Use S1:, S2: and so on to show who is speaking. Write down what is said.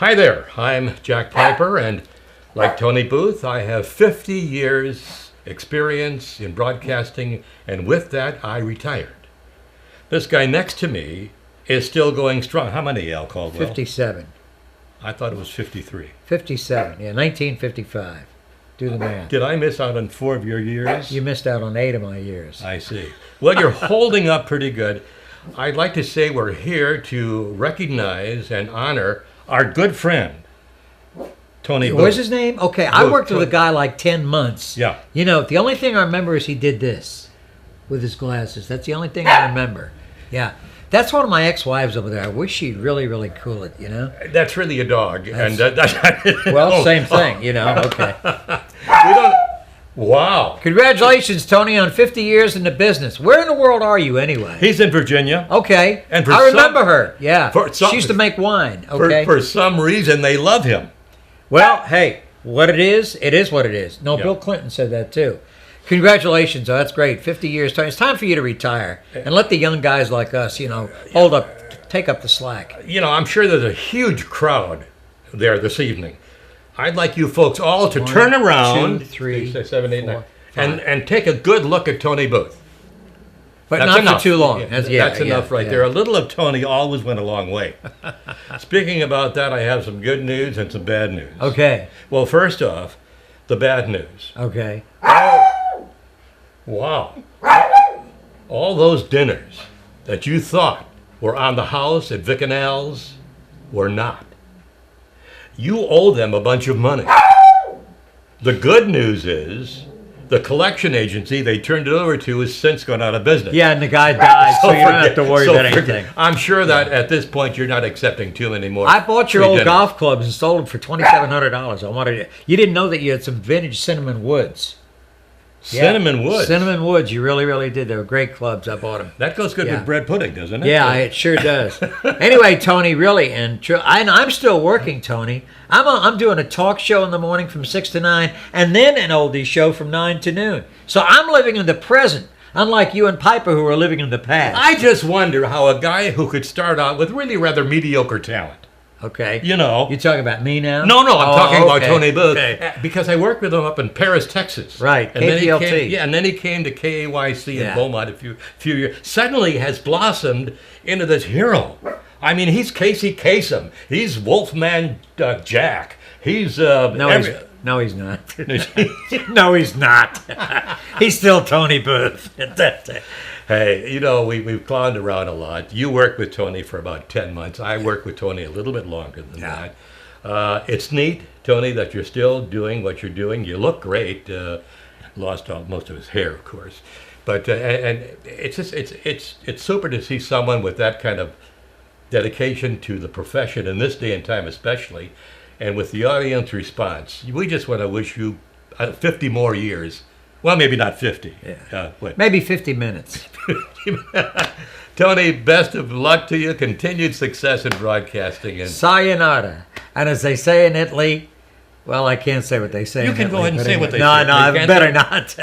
S1: Hi there, I'm Jack Pieper, and like Tony Booth, I have 50 years experience in broadcasting, and with that, I retired. This guy next to me is still going strong. How many, Al Caldwell?
S2: 57.
S1: I thought it was 53.
S2: 57, yeah, 1955. Do the math.
S1: Did I miss out on 4 of your years?
S2: You missed out on 8 of my years.
S1: I see. Well, you're holding up pretty good. I'd like to say we're here to recognize and honor our good friend, Tony Booth.
S2: What's his name? Okay, I worked with a guy like 10 months.
S1: Yeah.
S2: You know, the only thing I remember is he did this with his glasses. That's the only thing I remember. Yeah. That's one of my ex-wives over there. I wish she'd really, really cool it, you know?
S1: That's really a dog.
S2: Well, same thing, you know, okay.
S1: We don't... Wow.
S2: Congratulations, Tony, on 50 years in the business. Where in the world are you anyway?
S1: He's in Virginia.
S2: Okay.
S1: And
S2: I remember her. Yeah.
S1: She
S2: used to make wine. Okay.
S1: For some reason, they love him.
S2: Well, hey, what it is what it is. No,
S1: Yeah.
S2: Bill Clinton said that too. Congratulations. Oh, that's great. 50 years. Tony. It's time for you to retire and let the young guys like us, you know, take up the slack.
S1: You know, I'm sure there's a huge crowd there this evening. I'd like you folks all to turn around,
S2: 2, 3,
S1: 6, 7, 8, 9,
S2: 5.
S1: and take a good look at Tony Booth.
S2: But
S1: That's
S2: not
S1: enough.
S2: for too long.
S1: That's enough right there. A little of Tony always went a long way. Speaking about that, I have some good news and some bad news.
S2: Okay.
S1: Well, first off, the bad news.
S2: Okay.
S1: Wow. All those dinners that you thought were on the house at Vic and Al's were not. You owe them a bunch of money. The good news is the collection agency they turned it over to has since gone out of business.
S2: Yeah, and the guy died, so you don't have to worry about anything.
S1: I'm sure that at this point you're not accepting too many more.
S2: I bought your
S1: free
S2: old
S1: dinners.
S2: golf clubs and sold them for $2,700. You didn't know that you had some vintage cinnamon woods.
S1: Cinnamon woods.
S2: Cinnamon woods. You really, really did. They were great clubs. I bought them.
S1: That goes good with bread pudding, doesn't it?
S2: Yeah, it sure does. Anyway, Tony, really, and I'm still working, Tony. I'm doing a talk show in the morning from 6 to 9, and then an oldie show from 9 to noon. So I'm living in the present, unlike you and Piper, who are living in the past.
S1: I just wonder how a guy who could start out with really rather mediocre talent.
S2: Okay.
S1: You know.
S2: You're talking about me now?
S1: No, I'm talking about Tony Booth.
S2: Okay.
S1: Because I worked with him up in Paris, Texas.
S2: Right,
S1: and then he
S2: KPLT.
S1: came, and then he came to KAYC in Beaumont a few years. Suddenly has blossomed into this hero. I mean, he's Casey Kasem. He's Wolfman Jack. He's...
S2: No, he's not. No, he's not. He's still Tony Booth.
S1: Hey, you know, we've clowned around a lot. You worked with Tony for about 10 months. I worked with Tony a little bit longer than that. It's neat, Tony, that you're still doing what you're doing. You look great. Lost most of his hair, of course. But and it's just it's super to see someone with that kind of dedication to the profession in this day and time, especially, and with the audience response. We just want to wish you 50 more years. Well, maybe not 50.
S2: Yeah. Maybe 50 minutes.
S1: Tony, best of luck to you. Continued success in broadcasting. And
S2: sayonara. And as they say in Italy, well, I can't say what they say in Italy.
S1: You can go ahead and say what they say.
S2: No, I better not.